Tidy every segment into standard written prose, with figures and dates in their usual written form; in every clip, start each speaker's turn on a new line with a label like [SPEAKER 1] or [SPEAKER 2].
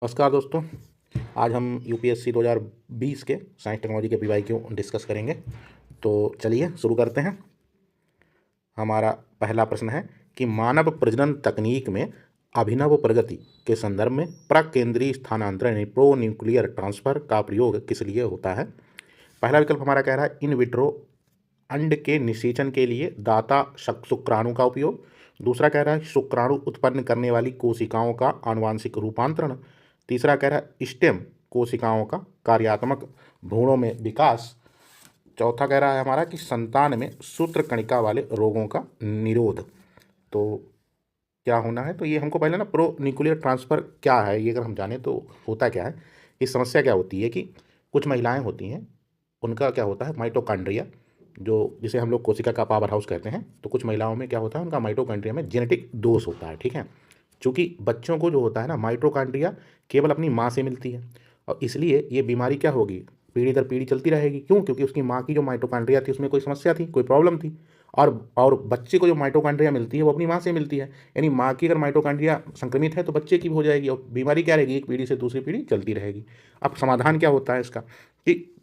[SPEAKER 1] नमस्कार दोस्तों। आज हम यूपीएससी 2020 के साइंस टेक्नोलॉजी के पीवाई क्यू डिस्कस करेंगे। तो चलिए शुरू करते हैं। हमारा पहला प्रश्न है कि मानव प्रजनन तकनीक में अभिनव प्रगति के संदर्भ में प्रकेंद्रीय स्थानांतरण यानी प्रो न्यूक्लियर ट्रांसफर का प्रयोग किस लिए होता है। पहला विकल्प हमारा कह रहा है इन विट्रो अंड के निषेचन के लिए दाता शुक्राणु का उपयोग। दूसरा कह रहा है शुक्राणु उत्पन्न करने वाली कोशिकाओं का आनुवांशिक रूपांतरण। तीसरा कह रहा है स्टेम कोशिकाओं का कार्यात्मक भ्रूणों में विकास। चौथा कह रहा है हमारा कि संतान में सूत्रकणिका वाले रोगों का निरोध। तो क्या होना है, तो ये हमको पहले ना प्रो न्यूक्लियर ट्रांसफ़र क्या है ये अगर हम जाने तो होता क्या है। इस समस्या क्या होती है कि कुछ महिलाएं होती हैं, उनका क्या होता है माइटोकॉन्ड्रिया, जो जिसे हम लोग कोशिका का पावर हाउस कहते हैं। तो कुछ महिलाओं में क्या होता है, उनका माइटोकॉन्ड्रिया में जेनेटिक दोष होता है। ठीक है, चूँकि बच्चों को जो होता है ना माइटोकॉन्ड्रिया केवल अपनी माँ से मिलती है, और इसलिए ये बीमारी क्या होगी, पीढ़ी दर पीढ़ी चलती रहेगी। क्यों? क्योंकि उसकी माँ की जो माइटोकॉन्ड्रिया थी उसमें कोई समस्या थी, कोई प्रॉब्लम थी। और बच्चे को जो माइटोकॉन्ड्रिया मिलती है वो अपनी माँ से मिलती है। यानी माँ की अगर माइटोकॉन्ड्रिया संक्रमित है तो बच्चे की भी हो जाएगी, और बीमारी क्या रहेगी, एक पीढ़ी से दूसरी पीढ़ी चलती रहेगी। अब समाधान क्या होता है इसका कि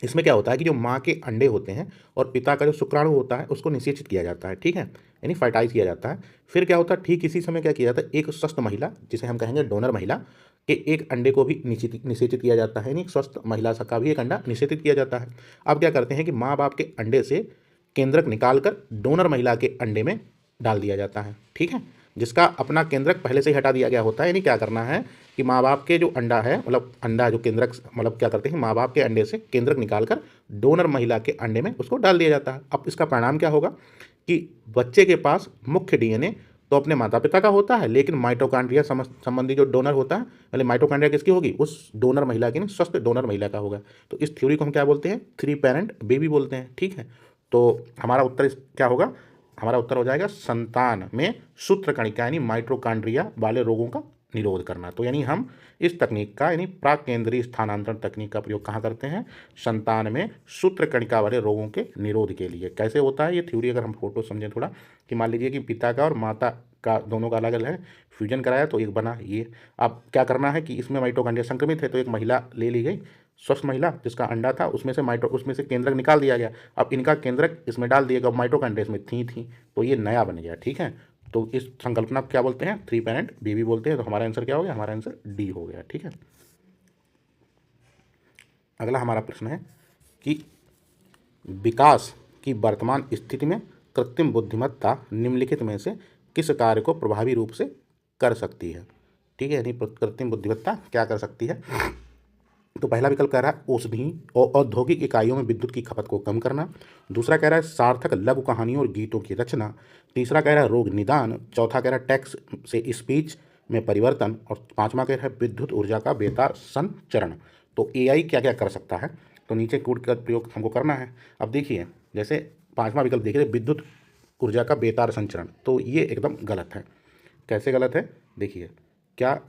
[SPEAKER 1] इसमें क्या होता है कि जो माँ के अंडे होते हैं और पिता का जो शुक्राणु होता है उसको निषेचित किया जाता है। ठीक है, यानी फर्टाइज किया जाता है। फिर क्या होता है, ठीक इसी समय क्या किया जाता है, एक स्वस्थ महिला जिसे हम कहेंगे डोनर महिला के एक अंडे को भी निषेचित किया जाता है, यानी एक स्वस्थ महिला का भी एक अंडा निषेचित किया जाता है। अब क्या करते हैं कि माँ बाप के अंडे से केंद्रक निकाल कर डोनर महिला के अंडे में डाल दिया जाता है। ठीक है, जिसका अपना केंद्रक पहले से ही हटा दिया गया होता है। यानी क्या करना है कि माँ बाप के जो अंडा है, मतलब अंडा जो केंद्रक, मतलब क्या करते हैं माँ बाप के अंडे से केंद्रक निकालकर डोनर महिला के अंडे में उसको डाल दिया जाता है। अब इसका परिणाम क्या होगा कि बच्चे के पास मुख्य डीएनए तो अपने माता पिता का होता है, लेकिन माइटोकॉन्ड्रिया संबंधी जो डोनर होता है, मतलब माइटोकॉन्ड्रिया किसकी होगी, उस डोनर महिला की, स्वस्थ डोनर महिला का होगा। तो इस थ्योरी को हम क्या बोलते हैं, 3 पेरेंट बेबी बोलते हैं। ठीक है, तो हमारा उत्तर क्या होगा, हमारा उत्तर हो जाएगा संतान में सूत्रकणिका यानी माइटोकॉन्ड्रिया वाले रोगों का निरोध करना। तो यानी हम इस तकनीक का यानी प्राकेंद्रीय स्थानांतरण तकनीक का प्रयोग कहाँ करते हैं, संतान में सूत्रकणिका वाले रोगों के निरोध के लिए। कैसे होता है ये थ्योरी, अगर हम फोटो समझें थोड़ा, कि मान लीजिए कि पिता का और माता का दोनों का अलग अलग है, फ्यूजन कराया तो एक बना ये। अब क्या करना है कि इसमें माइटोकॉन्ड्रिया संक्रमित है तो एक महिला ले ली गई, स्वस्थ महिला जिसका अंडा था, उसमें से केंद्रक निकाल दिया गया। अब इनका केंद्रक इसमें डाल दिया गया, माइटोकॉन्ड्रिया इसमें थी तो ये नया बन गया। ठीक है, तो इस संकल्पना को क्या बोलते हैं, 3 पेरेंट बेबी बोलते हैं। तो हमारा आंसर क्या हो गया, हमारा आंसर डी हो गया। ठीक है, अगला हमारा प्रश्न है कि विकास की वर्तमान स्थिति में कृत्रिम बुद्धिमत्ता निम्नलिखित में से किस कार्य को प्रभावी रूप से कर सकती है। ठीक है, यानी कृत्रिम बुद्धिमत्ता क्या कर सकती है। तो पहला विकल्प कह रहा है औषधि और औद्योगिक इकाइयों में विद्युत की खपत को कम करना। दूसरा कह रहा है सार्थक लघु कहानियों और गीतों की रचना। तीसरा कह रहा है रोग निदान। चौथा कह रहा है टेक्स्ट से स्पीच में परिवर्तन। और पांचवा कह रहा है विद्युत ऊर्जा का बेतार संचरण। तो एआई क्या क्या कर सकता है, तो नीचे कोड का प्रयोग हमको करना है। अब देखिए, जैसे पांचवा विकल्प देखिए विद्युत ऊर्जा का बेतार संचरण, तो ये एकदम गलत है। कैसे गलत है, देखिए क्या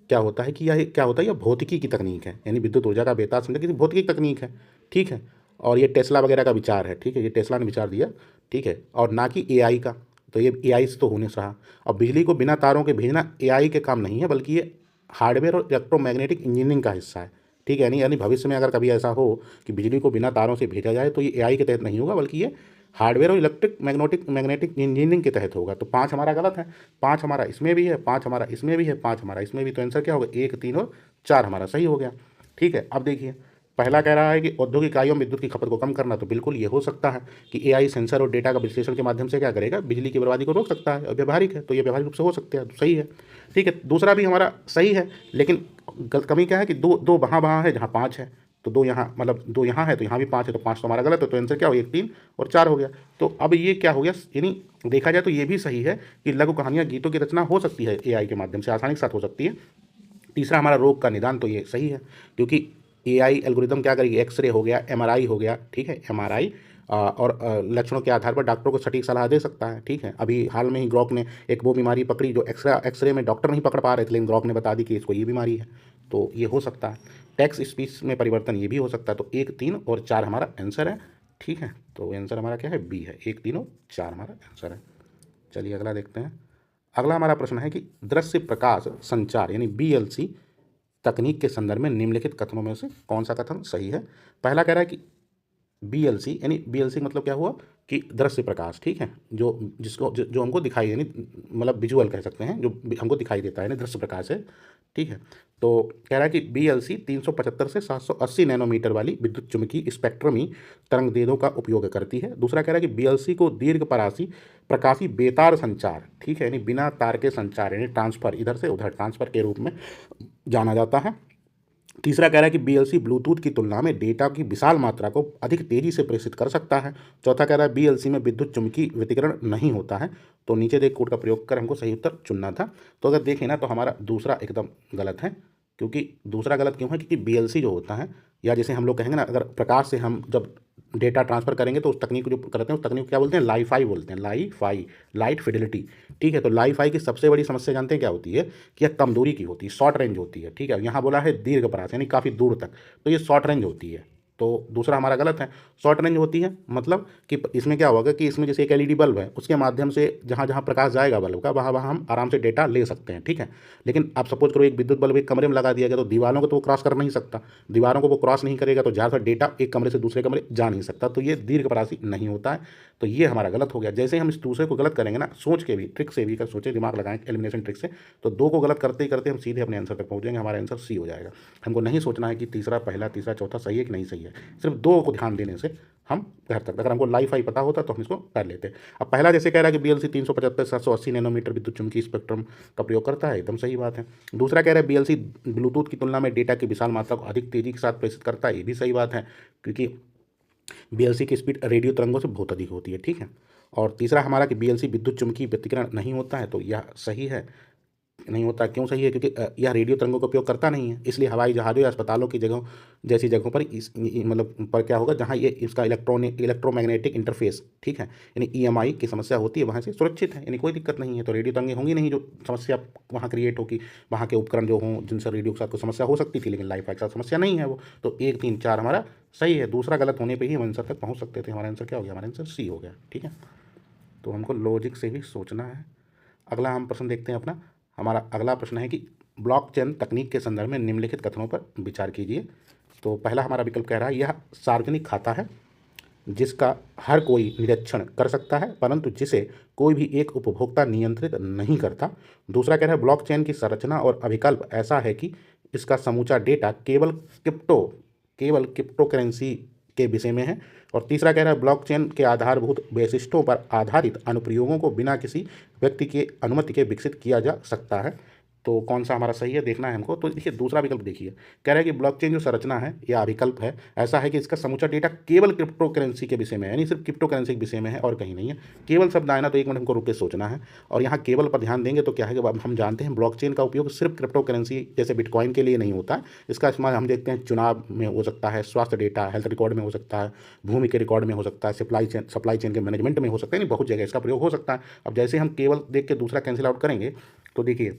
[SPEAKER 1] क्या होता है कि यह क्या होता है, यह भौतिकी की तकनीक है, यानी विद्युत ऊर्जा का बेतार संचरण किसी भौतिकी की तकनीक है। ठीक है, और ये टेस्ला वगैरह का विचार है। ठीक है, ये टेस्ला ने विचार दिया। ठीक है, और ना कि एआई का। तो ये एआई से तो होने से रहा। और बिजली को बिना तारों के भेजना एआई के काम नहीं है, बल्कि ये हार्डवेयर और इलेक्ट्रोमैग्नेटिक इंजीनियरिंग का हिस्सा है। ठीक है, यानी भविष्य में अगर कभी ऐसा हो कि बिजली को बिना तारों से भेजा जाए तो ये एआई के तहत नहीं होगा, बल्कि ये हार्डवेयर और इलेक्ट्रिक मैग्नेटिक इंजीनियरिंग के तहत होगा। तो 5 हमारा गलत है, 5 हमारा इसमें भी है, 5 हमारा इसमें भी है, 5 हमारा इसमें भी। तो आंसर क्या होगा, 1, 3 और 4 हमारा सही हो गया। ठीक है, अब देखिए पहला कह रहा है कि औद्योगिक इकाइयों में विद्युत की खपत को कम करना, तो बिल्कुल ये हो सकता है कि एआई सेंसर और डेटा का विश्लेषण के माध्यम से क्या करेगा, बिजली की बर्बादी को रोक सकता है, और व्यवहारिक है तो ये व्यवहारिक रूप से हो सकता है, तो सही है। ठीक है, दूसरा भी हमारा सही है, लेकिन कमी क्या है कि दो दो वहाँ वहाँ है जहाँ 5 है, तो 2 यहाँ, मतलब 2 यहाँ है तो यहाँ भी 5 है, तो 5 तो हमारा गलत है। तो आंसर क्या हो, 1, 3 और 4 हो गया। तो अब ये क्या हो गया, यानी देखा जाए तो ये भी सही है कि लघु कहानियाँ गीतों की रचना हो सकती है एआई के माध्यम से, आसानी के साथ हो सकती है। तीसरा हमारा रोग का निदान, तो ये सही है, क्योंकि एआई एल्गोरिदम क्या करेगी, एक्सरे हो गया, एमआरआई हो गया। ठीक है, एमआरआई और लक्षणों के आधार पर डॉक्टरों को सटीक सलाह दे सकता है। ठीक है, अभी हाल में ही ग्रॉक ने एक वो बीमारी पकड़ी जो एक्सरे में डॉक्टर नहीं पकड़ पा रहे थे, लेकिन ग्रॉक ने बता दी कि इसको ये बीमारी है। तो ये हो सकता है। टेक्स्ट स्पीच में परिवर्तन, ये भी हो सकता है। तो 1, 3 और 4 हमारा आंसर है। ठीक है, तो आंसर हमारा क्या है, बी है, 1, 3 और 4 हमारा आंसर है। चलिए अगला देखते हैं। अगला हमारा प्रश्न है कि दृश्य प्रकाश संचार यानी बीएलसी तकनीक के संदर्भ में निम्नलिखित कथनों में से कौन सा कथन सही है। पहला कह रहा है कि BLC, यानी BLC मतलब क्या हुआ कि दृश्य प्रकाश, ठीक है, जो हमको दिखाई, यानी मतलब विजुअल कह सकते हैं, जो हमको दिखाई देता है, यानी दृश्य प्रकाश है, ठीक है। तो कह रहा है कि BLC 375 से 780 नैनोमीटर वाली विद्युत चुम्बकीय स्पेक्ट्रमी तरंगदैर्ध्यों का उपयोग करती है। दूसरा कह रहा है कि BLC को दीर्घ प्रकाशी बेतार संचार, ठीक है, यानी बिना तार के संचार, यानी ट्रांसफर, इधर से उधर ट्रांसफर के रूप में जाना जाता है। तीसरा कह रहा है कि BLC ब्लूटूथ की तुलना में डेटा की विशाल मात्रा को अधिक तेजी से प्रेषित कर सकता है। चौथा कह रहा है BLC में विद्युत चुम्बकीय व्यतिकरण नहीं होता है। तो नीचे देख कोड का प्रयोग कर हमको सही उत्तर चुनना था। तो अगर देखें ना तो हमारा दूसरा एकदम गलत है, क्योंकि दूसरा गलत क्यों है, क्योंकि BLC जो होता है, या जैसे हम लोग कहेंगे ना, अगर प्रकाश से हम जब डेटा ट्रांसफर करेंगे तो उस तकनीक को जो करते हैं उस तकनीक को क्या बोलते हैं, लाईफाई बोलते हैं, लाईफाई, लाइट फिडेलिटी, ठीक है। तो लाईफाई की सबसे बड़ी समस्या जानते हैं क्या होती है, कि यह कम दूरी की होती है, शॉर्ट रेंज होती है, ठीक है। यहाँ बोला है दीर्घ परास, यानी काफ़ी दूर तक, तो ये शॉर्ट रेंज होती है। तो दूसरा हमारा गलत है। शॉर्ट रेंज होती है मतलब कि इसमें क्या होगा कि इसमें जैसे एक LED बल्ब है, उसके माध्यम से जहाँ जहाँ प्रकाश जाएगा बल्ब का, वहाँ वहाँ हम आराम से डेटा ले सकते हैं, ठीक है। लेकिन आप सपोज करो एक विद्युत बल्ब एक कमरे में लगा दिया गया, तो दीवारों को तो वो क्रॉस कर नहीं सकता, दीवारों को वो क्रॉस नहीं करेगा, तो ज़्यादा डेटा एक कमरे से दूसरे कमरे जा नहीं सकता, तो ये दीर्घपरासी नहीं होता है। तो ये हमारा गलत हो गया। जैसे हम इस दूसरे को गलत करेंगे ना, सोच के भी, ट्रिक से भी, कर सोचे, दिमाग लगाएं एलिमिनेशन ट्रिक से, तो दो को गलत करते ही करते हम सीधे अपने आंसर तक पहुंचेंगे, हमारा आंसर C हो जाएगा। हमको नहीं सोचना है कि तीसरा, पहला, तीसरा, चौथा सही है कि नहीं सही है, सिर्फ दो को ध्यान देने से हम घर तक, अगर हमको लाईफाई पता होता तो हम इसको कर लेते। अब पहला जैसे कह रहा है कि BLC 375 780 नैनोमीटर विद्युत चुम्बकीय स्पेक्ट्रम का प्रयोग करता है, एकदम सही बात है। दूसरा कह रहा है BLC ब्लूटूथ की तुलना में डेटा की विशाल मात्रा को अधिक तेजी के साथ प्रेषित करता है, ये भी सही बात है, क्योंकि BLC की स्पीड रेडियो तरंगों से बहुत अधिक होती है, ठीक है। और तीसरा हमारा कि BLC विद्युत चुम्बकीय व्यतिकरण नहीं होता है, तो यह सही है, नहीं होता। क्यों सही है, क्योंकि यह रेडियो तरंगों का उपयोग करता नहीं है, इसलिए हवाई जहाज़ों या अस्पतालों की जगहों जैसी जगहों पर मतलब पर क्या होगा, जहाँ ये इसका इलेक्ट्रोमैग्नेटिक इंटरफेस, ठीक है, यानी EMI की समस्या होती है, वहाँ से सुरक्षित है, यानी कोई दिक्कत नहीं है। तो रेडियो तरंगें होंगी नहीं जो समस्या वहाँ क्रिएट होगी, वहाँ के उपकरण जो हों जिनसे रेडियो के साथ कोई समस्या हो सकती थी, लेकिन लाइफ के साथ समस्या नहीं है वो। तो 1 3 4 हमारा सही है। दूसरा गलत होने पर ही हम आंसर तक पहुँच सकते थे। हमारा आंसर क्या हो गया, हमारा आंसर C हो गया, ठीक है। तो हमको लॉजिक से भी सोचना है। अगला हम प्रश्न देखते हैं अपना। हमारा अगला प्रश्न है कि ब्लॉकचेन तकनीक के संदर्भ में निम्नलिखित कथनों पर विचार कीजिए। तो पहला हमारा विकल्प कह रहा है यह सार्वजनिक खाता है जिसका हर कोई निरीक्षण कर सकता है, परंतु जिसे कोई भी एक उपभोक्ता नियंत्रित नहीं करता। दूसरा कह रहा है ब्लॉकचेन की संरचना और अभिकल्प ऐसा है कि इसका समूचा डेटा केवल क्रिप्टो करेंसी के विषय में है। और तीसरा कह रहा है ब्लॉकचेन के आधारभूत वैशिष्ट्यों पर आधारित अनुप्रयोगों को बिना किसी व्यक्ति के अनुमति के विकसित किया जा सकता है। तो कौन सा हमारा सही है देखना है हमको। तो देखिए दूसरा विकल्प देखिए, कह रहा है कि ब्लॉकचेन जो संरचना है या विकल्प है ऐसा है कि इसका समूचा डेटा केवल क्रिप्टो करेंसी के विषय में है, यानी सिर्फ क्रिप्टो करेंसी के विषय में है और कहीं नहीं है। केवल शब्द आए ना तो एक मिनट हमको रुक के सोचना है। और यहाँ केवल पर ध्यान देंगे तो क्या है कि हम जानते हैं ब्लॉकचेन का उपयोग सिर्फ क्रिप्टो करेंसी जैसे बिटकॉइन के लिए नहीं होता है। इसका इस्तेमाल हम देखते हैं चुनाव में हो सकता है, स्वास्थ्य डेटा हेल्थ रिकॉर्ड में हो सकता है, भूमि के रिकॉर्ड में हो सकता है, सप्लाई चेन के मैनेजमेंट में हो सकता है, यानी बहुत जगह इसका प्रयोग हो सकता है। अब जैसे हम केवल देख के दूसरा कैंसिल आउट करेंगे तो देखिए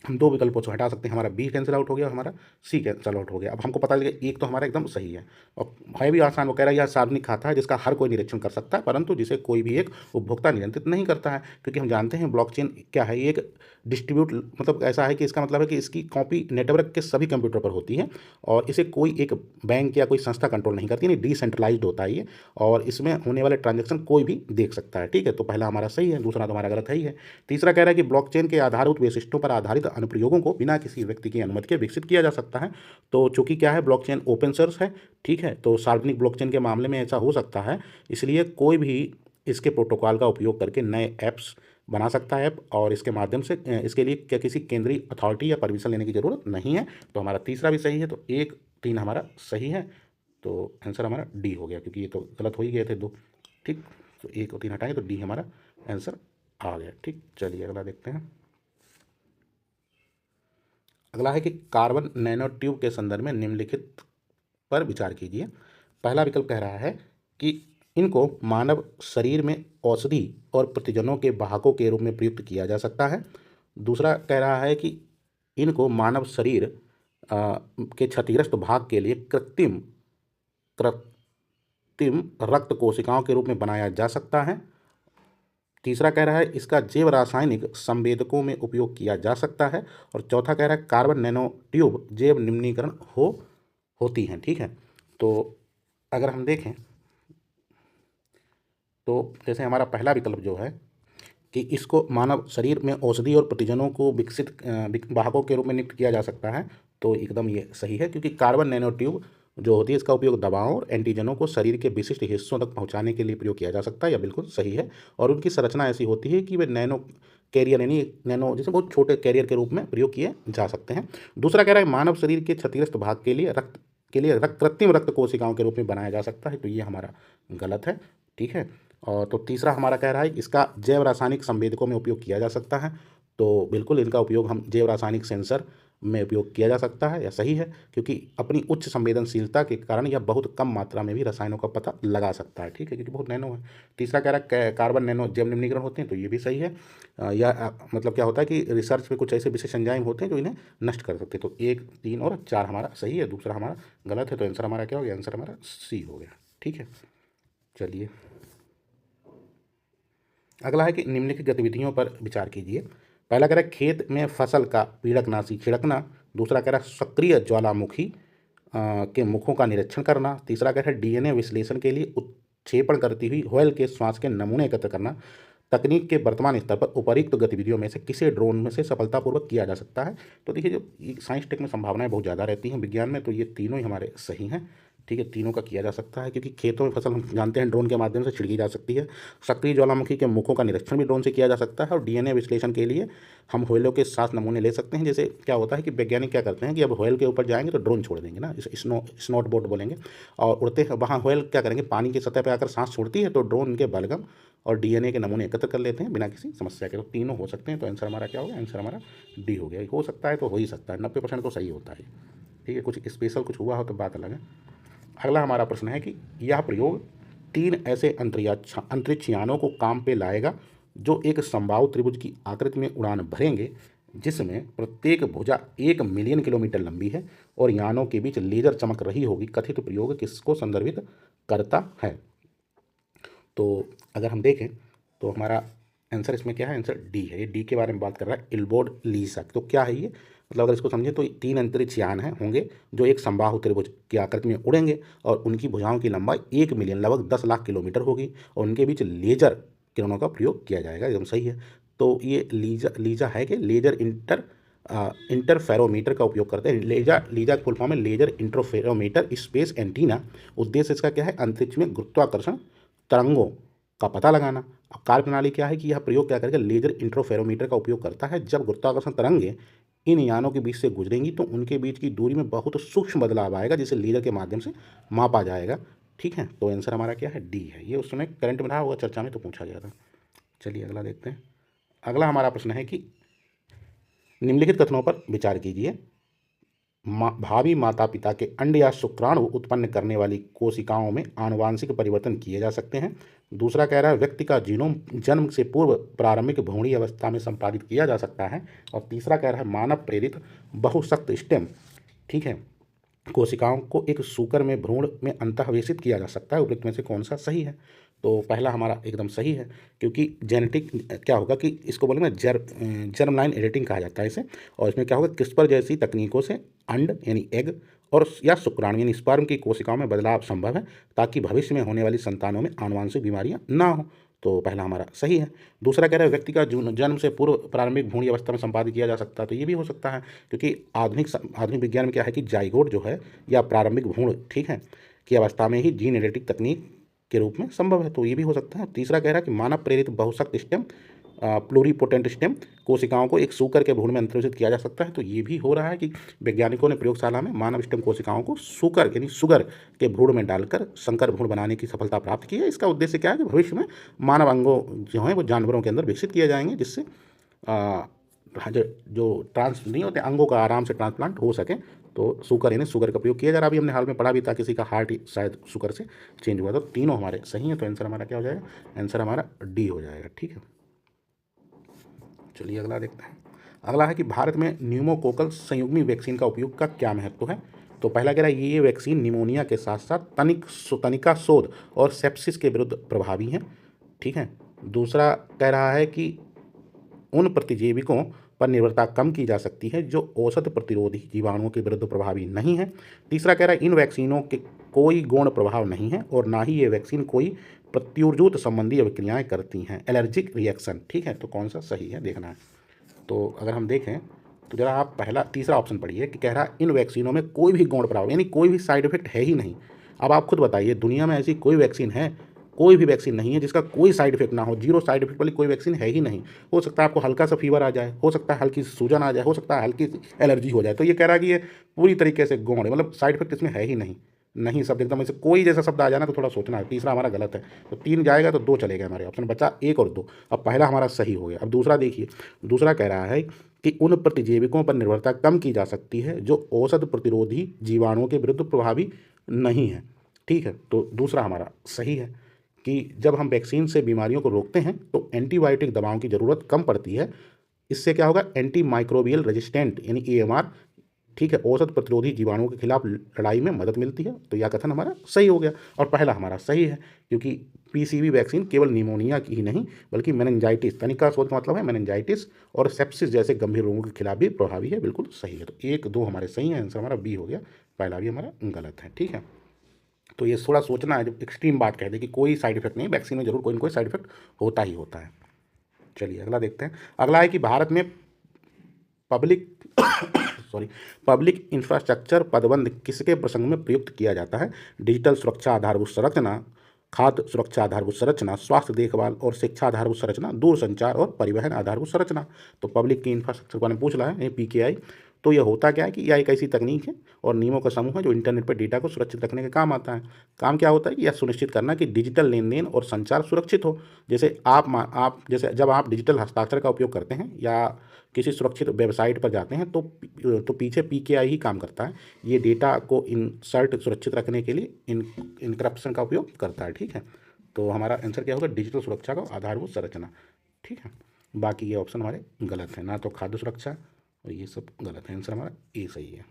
[SPEAKER 1] हम दो विकल्पों से हटा सकते हैं, हमारा B कैंसिल आउट हो गया, हमारा C कैंसिल आउट हो गया। अब हमको पता लगे एक तो हमारा एकदम सही है और है भी आसान। वो कह रहा है यह सार्वजनिक खाता है जिसका हर कोई निरीक्षण कर सकता है, परंतु जिसे कोई भी एक उपभोक्ता नियंत्रित नहीं करता है। क्योंकि हम जानते हैं ब्लॉकचेन क्या है, ये एक डिस्ट्रीब्यूट मतलब ऐसा है कि इसका मतलब है कि इसकी कॉपी नेटवर्क के सभी कंप्यूटर पर होती है और इसे कोई एक बैंक या कोई संस्था कंट्रोल नहीं करती, यानी डिसेंट्रलाइज्ड होता है ये, और इसमें होने वाले ट्रांजेक्शन कोई भी देख सकता है, ठीक है। तो पहला हमारा सही है, दूसरा तो हमारा गलत है ही है। तीसरा कह रहा है कि ब्लॉकचेन के आधारभूत वैशिष्ट्यों पर आधारित अनुप्रयोगों को बिना किसी व्यक्ति की अनुमति के विकसित किया जा सकता है। तो चूंकि क्या है ब्लॉकचेन ओपन सोर्स है, ठीक है, तो सार्वजनिक ब्लॉकचेन के मामले में ऐसा हो सकता है, इसलिए कोई भी इसके प्रोटोकॉल का उपयोग करके नए ऐप्स बना सकता है और इसके माध्यम से इसके लिए क्या किसी केंद्रीय अथॉरिटी या परमिशन लेने की ज़रूरत नहीं है। तो हमारा तीसरा भी सही है, तो 1 3 हमारा सही है। तो आंसर हमारा D हो गया, क्योंकि ये तो गलत हो ही गए थे दो, ठीक। तो 1 और 3 हटाएंगे तो D हमारा आंसर आ गया, ठीक। चलिए अगला देखते हैं। अगला है कि कार्बन नैनो ट्यूब के संदर्भ में निम्नलिखित पर विचार कीजिए। पहला विकल्प कह रहा है कि इनको मानव शरीर में औषधि और प्रतिजनों के वाहकों के रूप में प्रयुक्त किया जा सकता है। दूसरा कह रहा है कि इनको मानव शरीर के क्षतिग्रस्त भाग के लिए कृत्रिम रक्त कोशिकाओं के रूप में बनाया जा सकता है। तीसरा कह रहा है इसका जैव रासायनिक संवेदकों में उपयोग किया जा सकता है। और चौथा कह रहा है कार्बन नैनो ट्यूब जैव निम्नीकरण होती हैं। ठीक है, तो अगर हम देखें तो जैसे हमारा पहला विकल्प जो है कि इसको मानव शरीर में औषधि और प्रतिजनों को विकसित वाहकों के रूप में नियुक्त किया जा सकता है, तो एकदम ये सही है, क्योंकि कार्बन नैनो ट्यूब जो होती है इसका उपयोग दवाओं और एंटीजनों को शरीर के विशिष्ट हिस्सों तक पहुंचाने के लिए प्रयोग किया जा सकता है। यह बिल्कुल सही है। और उनकी संरचना ऐसी होती है कि वे नैनो कैरियर यानी नैनो जैसे बहुत छोटे कैरियर के रूप में प्रयोग किए जा सकते हैं। दूसरा कह रहा है मानव शरीर के क्षतिग्रस्त भाग के लिए कृत्रिम रक्त कोशिकाओं के रूप में बनाया जा सकता है, तो ये हमारा गलत है। ठीक है, और तो तीसरा हमारा कह रहा है इसका जैव रासायनिक संवेदकों में उपयोग किया जा सकता है, तो बिल्कुल इनका उपयोग हम जैव रासायनिक सेंसर में उपयोग किया जा सकता है, या सही है, क्योंकि अपनी उच्च संवेदनशीलता के कारण यह बहुत कम मात्रा में भी रसायनों का पता लगा सकता है। ठीक है, क्योंकि बहुत नैनो है। तीसरा कह रहा है कार्बन नैनो जैव निम्नीकरण होते हैं, तो ये भी सही है। यह मतलब क्या होता है कि रिसर्च में कुछ ऐसे विशेष एंजाइम होते हैं जो इन्हें नष्ट कर सकते हैं। तो 1, 3 और 4 हमारा सही है, दूसरा हमारा गलत है। तो आंसर हमारा क्या हो गया? आंसर हमारा सी हो गया। ठीक है, चलिए अगला है कि निम्नलिखित गतिविधियों पर विचार कीजिए। पहला कह रहा है खेत में फसल का पीड़कनाशी छिड़कना। दूसरा कह रहा है सक्रिय ज्वालामुखी के मुखों का निरीक्षण करना। तीसरा कह रहा है डीएनए विश्लेषण के लिए उत्क्षेपण करती हुई व्हेल के श्वास के नमूने एकत्र करना। तकनीक के वर्तमान स्तर पर उपर्युक्त गतिविधियों में से किसे ड्रोन में से सफलतापूर्वक किया जा सकता है? तो देखिए, जो साइंस टेक में संभावनाएं बहुत ज़्यादा रहती हैं विज्ञान में, तो ये तीनों ही हमारे सही हैं। ठीक है, तीनों का किया जा सकता है, क्योंकि खेतों में फसल हम जानते हैं ड्रोन के माध्यम से छिड़की जा सकती है। सक्रिय ज्वालामुखी के मुखों का निरीक्षण भी ड्रोन से किया जा सकता है। और डीएनए विश्लेषण के लिए हम व्हेलों के साथ नमूने ले सकते हैं। जैसे क्या होता है कि वैज्ञानिक क्या करते हैं कि अब व्हेल के ऊपर जाएंगे तो ड्रोन छोड़ देंगे ना, स्नोट बोट बोलेंगे, और उड़ते हैं वहाँ व्हेल क्या करेंगे, पानी की सतह पर आकर सांस छोड़ती है, तो ड्रोन उनके बलगम और डीएनए के नमूने एकत्र कर लेते हैं बिना किसी समस्या के। तो तीनों हो सकते हैं, तो आंसर हमारा क्या होगा? आंसर हमारा डी हो गया। हो सकता है तो हो ही सकता है, 90% तो सही होता है। ठीक है, कुछ स्पेशल कुछ हुआ हो तो बात अलग है। अगला हमारा प्रश्न है कि यह प्रयोग 3 ऐसे अंतरिक्ष यानों को काम पे लाएगा जो एक समबाहु त्रिभुज की आकृति में उड़ान भरेंगे, जिसमें प्रत्येक भुजा 1 मिलियन किलोमीटर लंबी है और यानों के बीच लेजर चमक रही होगी। कथित प्रयोग किसको संदर्भित करता है? तो अगर हम देखें तो हमारा आंसर इसमें क्या है? आंसर डी है। ये डी के बारे में बात कर रहा है, इल्बोर्ड लीसा। तो क्या है ये? मतलब अगर इसको समझें तो 3 अंतरिक्ष यान होंगे जो एक समबाहु त्रिभुज की आकृति में उड़ेंगे और उनकी भुजाओं की लंबाई 1 मिलियन लगभग 10 लाख किलोमीटर होगी और उनके बीच लेजर किरणों का प्रयोग किया जाएगा। एकदम सही है। तो ये लीजा है कि लेजर इंटरफेरोमीटर का उपयोग करते हैं। लीजा फुल फॉर्म है लेजर इंटरफेरोमीटर स्पेस एंटीना। उद्देश्य इसका क्या है? अंतरिक्ष में गुरुत्वाकर्षण तरंगों का पता लगाना। अब कार्यप्रणाली क्या है कि यह प्रयोग क्या करेगा? लेजर इंटरफेरोमीटर का उपयोग करता है। जब गुरुत्वाकर्षण तरंगें इन यानों के बीच से गुजरेंगी तो उनके बीच की दूरी में बहुत सूक्ष्म बदलाव आएगा, जिसे लेजर के माध्यम से मापा जाएगा। ठीक है, तो आंसर हमारा क्या है? डी है। ये उस समय करंट में रहा होगा, चर्चा में तो पूछा गया था। चलिए अगला देखते हैं। अगला हमारा प्रश्न है कि निम्नलिखित कथनों पर विचार कीजिए। भावी माता पिता के अंड या शुक्राणु उत्पन्न करने वाली कोशिकाओं में आनुवांशिक परिवर्तन किए जा सकते हैं। दूसरा कह रहा है व्यक्ति का जीनोम जन्म से पूर्व प्रारंभिक भ्रूणीय अवस्था में संपादित किया जा सकता है। और तीसरा कह रहा है मानव प्रेरित बहुशक्त स्टेम, ठीक है, कोशिकाओं को एक सूकर में भ्रूण में अंतःवेशित किया जा सकता है। उपयुक्त में से कौन सा सही है? तो पहला हमारा एकदम सही है, क्योंकि जेनेटिक क्या होगा कि इसको बोलेंगे जर्म लाइन एडिटिंग कहा जाता है इसे। और इसमें क्या होगा, क्रिस्पर जैसी तकनीकों से अंड यानी एग और या शुक्राणु यानी स्पर्म की कोशिकाओं में बदलाव संभव है, ताकि भविष्य में होने वाली संतानों में आनुवांशिक बीमारियां ना हो। तो पहला हमारा सही है। दूसरा कह रहा है व्यक्ति का जन्म से पूर्व प्रारंभिक भ्रूणीय अवस्था में संपादित किया जा सकता है, तो ये भी हो सकता है, क्योंकि आधुनिक विज्ञान में क्या है कि जाइगोट जो है या प्रारंभिक भ्रूण, ठीक है, की अवस्था में ही जीन एडिटिक तकनीक के रूप में संभव है, तो ये भी हो सकता है। तीसरा कह रहा है कि मानव प्रेरित बहुशक्त स्टेम प्लूरीपोटेंट स्टेम कोशिकाओं को एक सूकर के भ्रूण में अंतर्वेशित किया जा सकता है, तो ये भी हो रहा है कि वैज्ञानिकों ने प्रयोगशाला में मानव स्टेम कोशिकाओं को सूकर यानी शुगर के भ्रूण में डालकर संकर भ्रूण बनाने की सफलता प्राप्त की है। इसका उद्देश्य क्या है कि भविष्य में मानव अंगों जो हैं वो जानवरों के अंदर विकसित किए जाएंगे, जिससे जो ट्रांस नहीं होते अंगों का आराम से ट्रांसप्लांट हो सके। तो शुगर यानी शुगर का प्रयोग किया जा रहा है। अभी हमने हाल में पढ़ा भी था, किसी का हार्ट ही शायद शुगर से चेंज हुआ था। तो तीनों हमारे सही हैं, तो आंसर हमारा क्या हो जाएगा? आंसर हमारा डी हो जाएगा। ठीक है, चलिए अगला देखते हैं। अगला है कि भारत में न्यूमोकोकल संयुग्मी वैक्सीन का उपयोग का क्या महत्व है? तो पहला कह रहा है ये वैक्सीन निमोनिया के साथ साथ तनिका शोध और सेप्सिस के विरुद्ध प्रभावी है। ठीक है, दूसरा कह रहा है कि उन प्रतिजैविकों पर निर्भरता कम की जा सकती है जो औसत प्रतिरोधी जीवाणुओं के विरुद्ध प्रभावी नहीं है। तीसरा कह रहा है इन वैक्सीनों के कोई गौण प्रभाव नहीं है और ना ही ये वैक्सीन कोई प्रत्युर्जूत संबंधी अभिक्रियाएं करती हैं, एलर्जिक रिएक्शन। ठीक है, तो कौन सा सही है देखना है। तो अगर हम देखें तो जरा आप पहला तीसरा ऑप्शन पढ़िए कि कह रहा है इन वैक्सीनों में कोई भी गौण प्रभाव यानी कोई भी साइड इफेक्ट है ही नहीं। अब आप खुद बताइए दुनिया में ऐसी कोई वैक्सीन है? कोई भी वैक्सीन नहीं है जिसका कोई साइड इफेक्ट ना हो, जीरो साइड इफेक्ट वाली कोई वैक्सीन है ही नहीं। हो सकता है आपको हल्का सा फीवर आ जाए, हो सकता है हल्की सी सूजन आ जाए, हो सकता है हल्की सी एलर्जी हो जाए। तो ये कह रहा है कि ये पूरी तरीके से गौण है, मतलब साइड इफेक्ट इसमें है ही नहीं। नहीं शब्द एकदम ऐसे कोई जैसा शब्द आ जाए ना तो थोड़ा सोचना है। तीसरा हमारा गलत है, तो 3 जाएगा तो 2 चलेगा, हमारे ऑप्शन बचा 1 और 2। अब पहला हमारा सही हो गया। अब दूसरा देखिए, दूसरा कह रहा है कि उन प्रतिजैविकों पर निर्भरता कम की जा सकती है जो औसत प्रतिरोधी जीवाणुओं के विरुद्ध प्रभावी नहीं है। ठीक है, तो दूसरा हमारा सही है कि जब हम वैक्सीन से बीमारियों को रोकते हैं तो एंटीबायोटिक दवाओं की ज़रूरत कम पड़ती है। इससे क्या होगा, एंटी माइक्रोबियल रेजिस्टेंट यानी एएमआर, ठीक है, औसत प्रतिरोधी जीवाणुओं के खिलाफ लड़ाई में मदद मिलती है। तो यह कथन हमारा सही हो गया और पहला हमारा सही है, क्योंकि पीसीवी वैक्सीन केवल निमोनिया की ही नहीं बल्कि मेनिंजाइटिस, तनिका सोच का मतलब है मेनिंजाइटिस और सेप्सिस जैसे गंभीर रोगों के खिलाफ भी प्रभावी है। बिल्कुल सही है, तो 1 2 हमारे सही है, आंसर हमारा बी हो गया, पहला भी हमारा गलत है। ठीक है, तो ये थोड़ा सोचना है, जब एक्सट्रीम बात कह दे कि कोई साइड इफेक्ट नहीं, वैक्सीन में जरूर कोई ना कोई साइड इफेक्ट होता ही होता है। चलिए अगला देखते हैं। अगला है कि भारत में पब्लिक सॉरी पब्लिक इंफ्रास्ट्रक्चर पदबंध किसके प्रसंग में प्रयुक्त किया जाता है? डिजिटल सुरक्षा आधारभूत संरचना, खाद्य सुरक्षा आधारभूत संरचना, स्वास्थ्य देखभाल और शिक्षा आधारभूत संरचना, दूरसंचार और परिवहन आधारभूत संरचना। तो पब्लिक की इंफ्रास्ट्रक्चर को पूछ रहा है पीकेआई। तो यह होता क्या है कि यह एक ऐसी तकनीक है और नियमों का समूह है जो इंटरनेट पर डेटा को सुरक्षित रखने के काम आता है। काम क्या होता है कि यह सुनिश्चित करना कि डिजिटल लेन देन और संचार सुरक्षित हो। जैसे आप जैसे जब आप डिजिटल हस्ताक्षर का उपयोग करते हैं या किसी सुरक्षित वेबसाइट पर जाते हैं तो पीछे पीकेआई ही काम करता है। ये डेटा को इंसर्ट सुरक्षित रखने के लिए इनक्रप्शन का उपयोग करता है। ठीक है, तो हमारा आंसर क्या होगा, डिजिटल सुरक्षा का आधारभूत संरचना। ठीक है, बाकी ये ऑप्शन हमारे गलत है, ना तो खाद्य सुरक्षा और ये सब गलत है, आंसर हमारा ए सही है।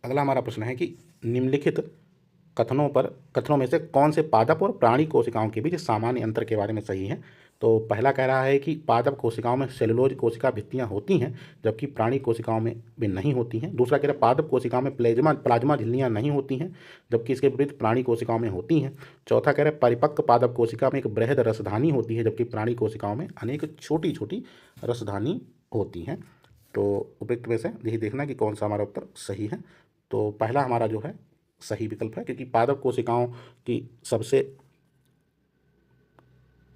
[SPEAKER 1] अगला हमारा प्रश्न है कि निम्नलिखित कथनों में से कौन से पादप और प्राणी कोशिकाओं के बीच सामान्य अंतर के बारे में सही है? तो पहला कह रहा है कि पादप कोशिकाओं में सेलुलोज कोशिका भित्तियां होती हैं जबकि प्राणी कोशिकाओं में वे नहीं होती हैं। दूसरा कह रहा है पादप कोशिकाओं में प्लाज्मा झिल्लियां नहीं होती हैं जबकि इसके विपरीत प्राणी कोशिकाओं में होती हैं। चौथा कह रहा है परिपक्व पादप कोशिका में एक बृहद रसधानी होती है जबकि प्राणी कोशिकाओं में अनेक छोटी छोटी रसधानी होती हैं। तो उपयुक्त में से यही देखना कि कौन सा हमारा उत्तर सही है। तो पहला हमारा जो है सही विकल्प है, क्योंकि पादप कोशिकाओं की सबसे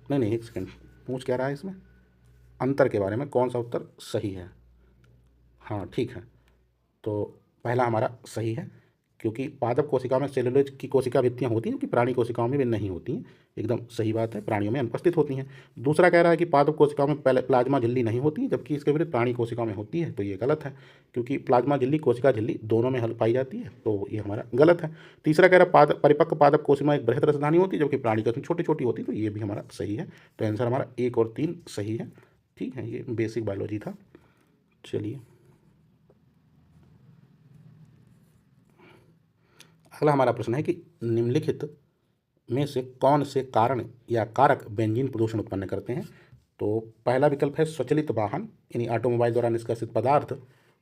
[SPEAKER 1] नहीं, एक सेकंड, पूछ क्या रहा है इसमें अंतर के बारे में, कौन सा उत्तर सही है? हाँ ठीक है, तो पहला हमारा सही है, क्योंकि पादप कोशिकाओं में सेलुलोज की कोशिका भित्तियाँ होती हैं कि प्राणी कोशिकाओं में वे नहीं होती हैं। एकदम सही बात है, प्राणियों में अनुपस्थित होती हैं। दूसरा कह रहा है कि पादप कोशिकाओं में प्लाज्मा झिल्ली नहीं होती जबकि इसके विपरीत प्राणी कोशिकाओं में होती है। तो ये गलत है, क्योंकि प्लाज्मा झिल्ली कोशिका झिल्ली दोनों में हल पाई जाती है, तो ये हमारा गलत है। तीसरा कह रहा है परिपक्व पादप कोशिका में एक बृहद रसधानी होती है जबकि प्राणी कोशिका छोटी छोटी होती है, तो ये भी हमारा सही है। तो आंसर हमारा 1 और 3 सही है। ठीक है, ये बेसिक बायोलॉजी था। चलिए अगला हमारा प्रश्न है कि निम्नलिखित में से कौन से कारण या कारक बेंजीन प्रदूषण उत्पन्न करते हैं? तो पहला विकल्प है स्वचालित वाहन यानी ऑटोमोबाइल द्वारा निष्कासित पदार्थ।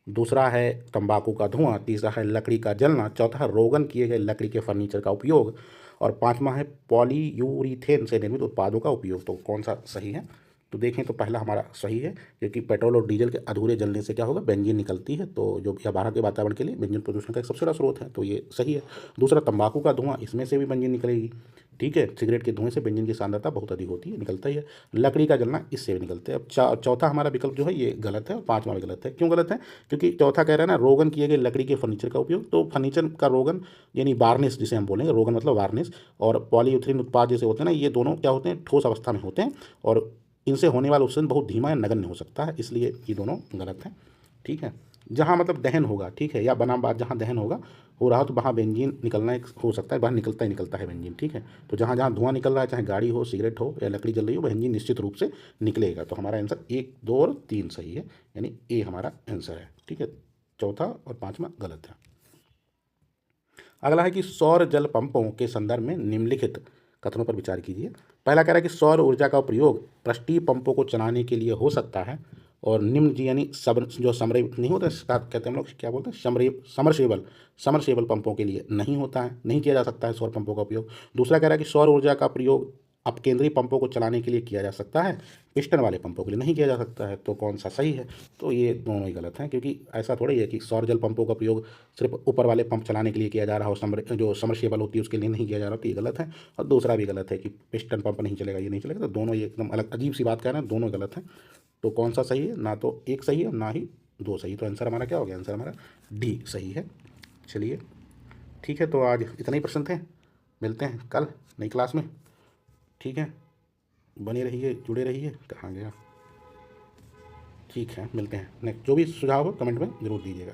[SPEAKER 1] दूसरा है तंबाकू का धुआं। तीसरा है लकड़ी का जलना। चौथा है रोगन किए गए लकड़ी के फर्नीचर का उपयोग और पांचवा है पॉलीयूरीथेन से निर्मित उत्पादों का उपयोग। तो कौन सा सही है? तो देखें तो पहला हमारा सही है, क्योंकि पेट्रोल और डीजल के अधूरे जलने से क्या होगा, बेंजीन निकलती है, तो जो यह बाहर के वातावरण के लिए बेंजीन प्रदूषण का एक सबसे बड़ा स्रोत है, तो ये सही है। दूसरा तंबाकू का धुआं, इसमें से भी बेंजीन निकलेगी। ठीक है, सिगरेट के धुएं से बेंजीन की सांद्रता बहुत अधिक होती है, निकलता ही है। लकड़ी का जलना, इससे भी निकलते हैं। अब चौथा हमारा विकल्प जो है ये गलत है और पांचवा भी गलत है। क्यों गलत है? क्योंकि चौथा कह रहा है ना रोगन किए गए लकड़ी के फर्नीचर का उपयोग, तो फर्नीचर का रोगन यानी वार्निश जिसे हम बोलेंगे, रोगन मतलब वार्निश, और पॉलीयूथीन उत्पाद जैसे होते हैं ना, ये दोनों क्या होते हैं, ठोस अवस्था में होते हैं और इनसे होने वाला उत्सर्जन बहुत धीमा या नगण्य हो सकता है, इसलिए ये दोनों गलत हैं। ठीक है, जहाँ मतलब दहन होगा, ठीक है, या बनाम बात जहाँ दहन हो रहा हो तो वहाँ बेंजीन निकलना एक हो सकता है, बाहर निकलता ही निकलता है बेंजीन। ठीक है, तो जहाँ जहाँ धुआं निकल रहा है, चाहे गाड़ी हो, सिगरेट हो या लकड़ी जल रही हो, बेंजीन निश्चित रूप से निकलेगा। तो हमारा आंसर 1 2 और 3 सही है, यानी ए हमारा आंसर है। ठीक है, चौथा और पाँचवा गलत है। अगला है कि सौर जल पंपों के संदर्भ में निम्नलिखित कथनों पर विचार कीजिए। पहला कह रहा है कि सौर ऊर्जा का प्रयोग पृष्ठीय पंपों को चलाने के लिए हो सकता है और निम्न जी यानी सब जो समरे नहीं होता इसका कहते हैं हम लोग क्या बोलते हैं समरसेबल पंपों के लिए नहीं होता है, नहीं किया जा सकता है सौर पंपों का उपयोग। दूसरा कह रहा है कि सौर ऊर्जा का प्रयोग अपकेंद्री पंपों को चलाने के लिए किया जा सकता है, पिस्टन वाले पंपों के लिए नहीं किया जा सकता है। तो कौन सा सही है? तो ये दोनों ही गलत हैं, क्योंकि ऐसा थोड़ी है कि सौर जल पंपों का प्रयोग सिर्फ ऊपर वाले पंप चलाने के लिए किया जा रहा हो, जो समरसेबल होती है उसके लिए नहीं किया जा रहा, तो ये गलत है। और दूसरा भी गलत है कि पिस्टन पंप नहीं चलेगा, ये नहीं चलेगा। तो दोनों ये एकदम अलग अजीब सी बात कह रहे हैं, दोनों गलत हैं। तो कौन सा सही है? ना तो एक सही है ना ही दो सही। तो आंसर हमारा क्या हो गया? आंसर हमारा डी सही है। चलिए ठीक है, तो आज इतने ही प्रश्न थे। मिलते हैं कल नई क्लास में। ठीक है, बने रहिए, जुड़े रहिए। कहाँ गया? ठीक है, मिलते हैं नेक्स्ट। जो भी सुझाव हो कमेंट में ज़रूर दीजिएगा।